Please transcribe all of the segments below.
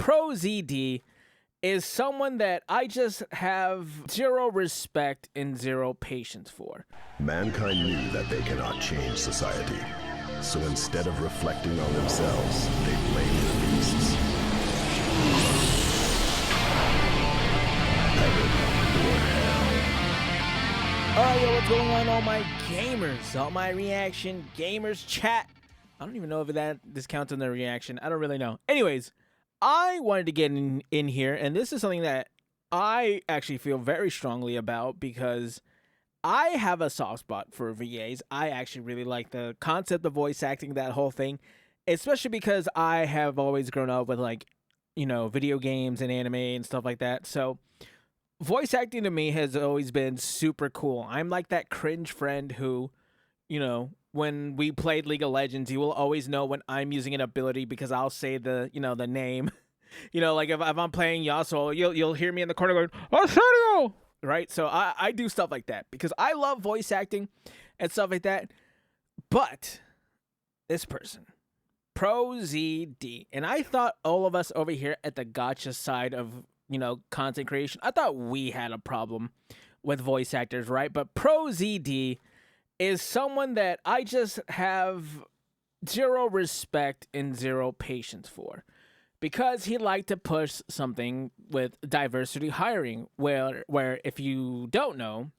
ProZD is someone that I just have zero respect and zero patience for. Mankind knew that they cannot change society. So instead of reflecting on themselves, they blamed the beasts. Heaven or hell. Alright, yo, what's going on, all my gamers? All my reaction gamers chat. I don't even know if this counts in the reaction. I don't really know. Anyways, I wanted to get in here, and this is something that I actually feel very strongly about because I have a soft spot for VAs. I actually really like the concept of voice acting, that whole thing, especially because I have always grown up with, like, you know, video games and anime and stuff like that. So voice acting to me has always been super cool. I'm like that cringe friend who, you know, when we played League of Legends, you will always know when I'm using an ability because I'll say the name. You know, like if I'm playing Yasuo, you'll hear me in the corner going, "Arsenio!" Right? So I do stuff like that because I love voice acting and stuff like that. But this person, ProZD, and I thought all of us over here at the gotcha side of, you know, content creation, I thought we had a problem with voice actors, right? But ProZD is someone that I just have zero respect and zero patience for because he liked to push something with diversity hiring, where if you don't know,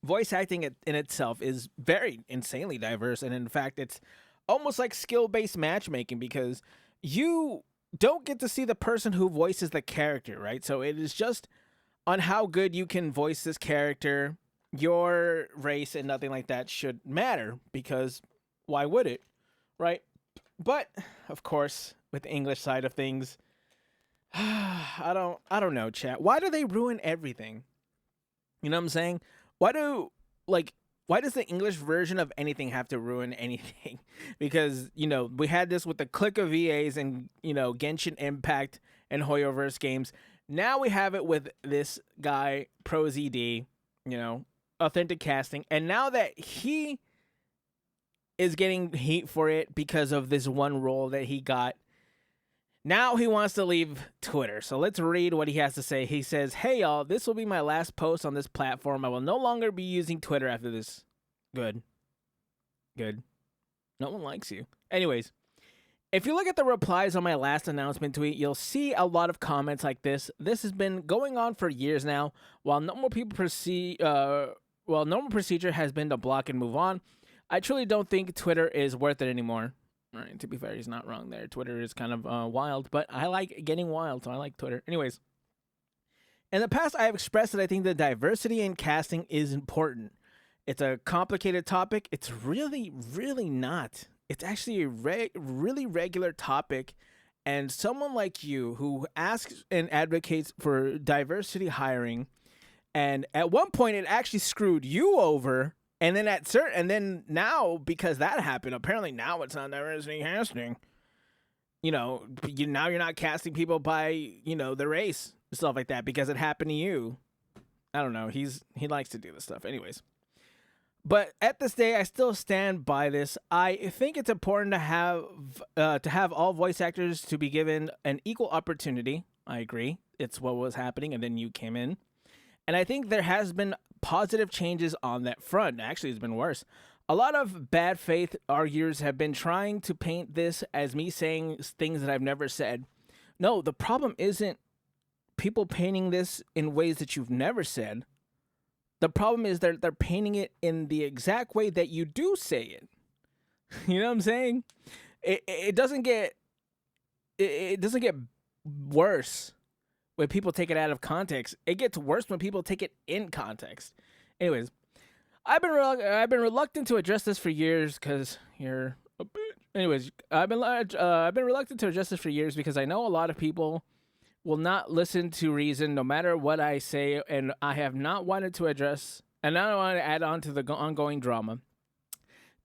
voice acting in itself is very insanely diverse, and in fact, it's almost like skill-based matchmaking because you don't get to see the person who voices the character, right? So it is just on how good you can voice this character. Your race and nothing like that should matter because why would it, right? But of course, with the English side of things, I don't know, chat. Why do they ruin everything? You know what I'm saying? Why does the English version of anything have to ruin anything? Because, you know, we had this with the click of VAs and, you know, Genshin Impact and Hoyoverse games. Now we have it with this guy, ProZD, you know, authentic casting. And now that he is getting heat for it because of this one role that he got, now he wants to leave Twitter. So let's read what he has to say. He says, "Hey y'all, this will be my last post on this platform. I will no longer be using Twitter after this." Good. No one likes you. Anyways, if you look at the replies on my last announcement tweet, you'll see a lot of comments like this. This has been going on for years now. While normal procedure has been to block and move on, I truly don't think Twitter is worth it anymore. All right, to be fair, he's not wrong there. Twitter is kind of wild, but I like getting wild, so I like Twitter. Anyways, in the past, I have expressed that I think the diversity in casting is important. It's a complicated topic. It's really, really not. It's actually a really regular topic, and someone like you who asks and advocates for diversity hiring, and at one point it actually screwed you over. And then now, because that happened, apparently now it's not diversity casting. You know, now you're not casting people by, you know, the race and stuff like that because it happened to you. I don't know. He likes to do this stuff, anyways. But at this day, I still stand by this. I think it's important to have all voice actors to be given an equal opportunity. I agree. It's what was happening, and then you came in. And I think there has been positive changes on that front. Actually, it's been worse. A lot of bad faith arguers have been trying to paint this as me saying things that I've never said. No, the problem isn't people painting this in ways that you've never said. The problem is they're painting it in the exact way that you do say it. You know what I'm saying? It doesn't get worse when people take it out of context. It gets worse when people take it in context. Anyways, I've been reluctant to address this for years because you're a bitch. Anyways, I've been reluctant to address this for years because I know a lot of people will not listen to reason no matter what I say, and I have not wanted to address, and I don't want to add on to the ongoing drama.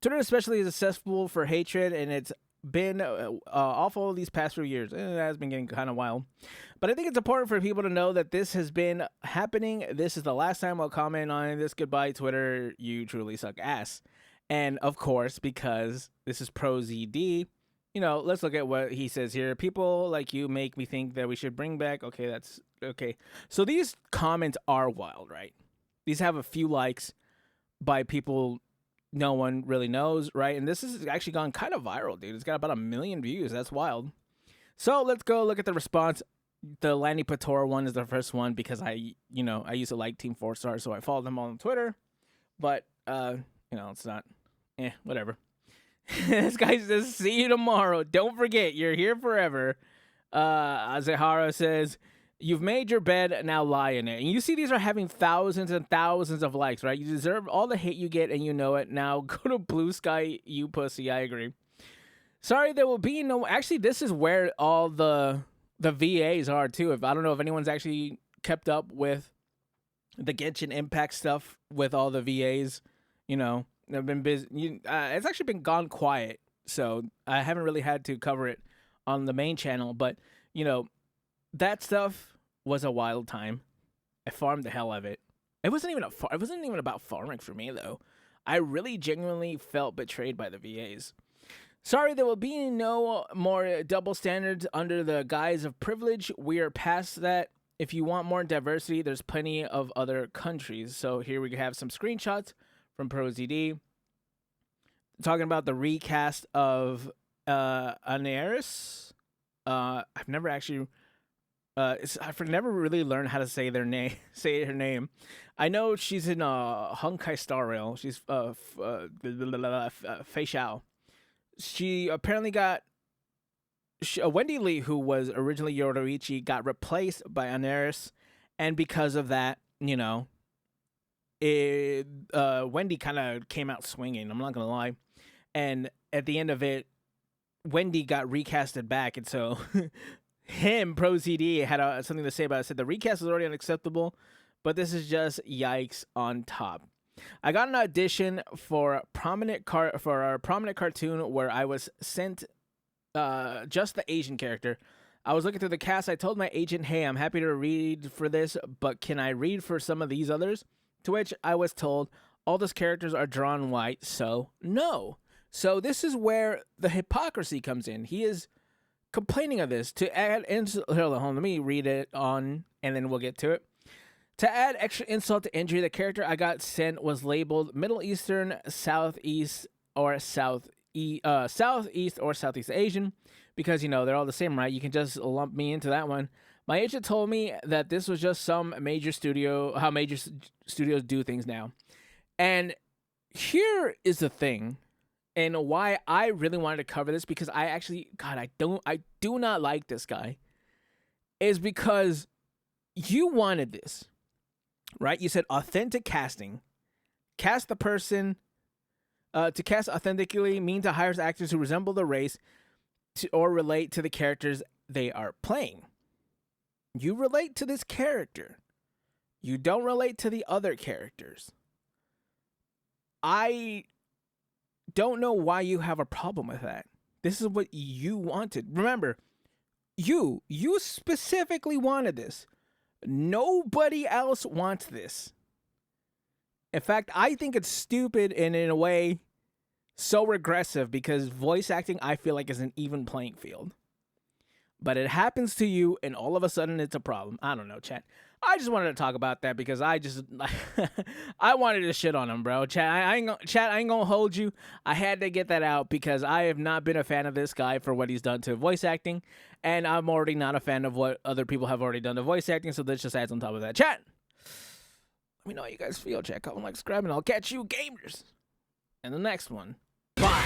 Twitter especially is cesspool for hatred, and it's been awful these past few years. It has been getting kind of wild. But I think it's important for people to know that this has been happening. This is the last time I'll comment on this. Goodbye, Twitter. You truly suck ass. And of course, because this is ProZD, you know, let's look at what he says here. People like you make me think that we should bring back. Okay, that's okay. So these comments are wild, right? These have a few likes by people no one really knows, right? And this has actually gone kind of viral, dude. It's got about 1 million views. That's wild. So let's go look at the response. The Lanny Patora one is the first one because I used to like Team 4 Star, so I followed them on Twitter. But, it's not, whatever. This guy says, see you tomorrow. Don't forget, you're here forever. Azahara says, you've made your bed, now lie in it. And you see these are having thousands and thousands of likes, right? You deserve all the hate you get, and you know it. Now go to Blue Sky, you pussy. I agree. Sorry, there will be no... Actually, this is where all the VAs are, too. I don't know if anyone's actually kept up with the Genshin Impact stuff with all the VAs. They've been busy. It's actually been gone quiet, so I haven't really had to cover it on the main channel. But, that stuff was a wild time. I farmed the hell out of it. It wasn't even about farming for me, though. I really genuinely felt betrayed by the VAs. Sorry, there will be no more double standards under the guise of privilege. We are past that. If you want more diversity, there's plenty of other countries. So here we have some screenshots from ProZD talking about the recast of Aneris. I've never actually... I've never really learned how to say their name. Say her name. I know she's in Honkai Star Rail. She's Fei Xiao. She apparently got Wendy Lee, who was originally Yoruichi, got replaced by Aneris, and because of that, Wendy kind of came out swinging. I'm not gonna lie, and at the end of it, Wendy got recasted back, and so. ProZD had something to say about it. Said the recast is already unacceptable, but this is just yikes on top. I got an audition for our prominent cartoon where I was sent just the Asian character. I was looking through the cast. I told my agent, hey, I'm happy to read for this, but can I read for some of these others? To which I was told, all those characters are drawn white, so no. So this is where the hypocrisy comes in. He is complaining of this to add hold on, let me read it on and then we'll get to it. To add extra insult to injury, the character I got sent was labeled Middle Eastern, Southeast or Southeast Asian because they're all the same, right? You can just lump me into that one. My agent told me that this was just some major studio, how major studios do things now. And here is the thing. And why I really wanted to cover this, because I do not like this guy, is because you wanted this, right? You said authentic casting. Cast the person, to cast authentically mean to hire actors who resemble the race or relate to the characters they are playing. You relate to this character. You don't relate to the other characters. I don't know why you have a problem with that. This is what you wanted. Remember, you specifically wanted this. Nobody else wants this. In fact, I think it's stupid and in a way so regressive because voice acting, I feel like, is an even playing field. But it happens to you and all of a sudden it's a problem. I don't know, chat. I just wanted to talk about that because I wanted to shit on him, bro. Chat, I ain't gonna hold you. I had to get that out because I have not been a fan of this guy for what he's done to voice acting, and I'm already not a fan of what other people have already done to voice acting, so this just adds on top of that. Chat, let me know how you guys feel, chat. Comment, like, subscribe, and I'll catch you gamers in the next one. Bye.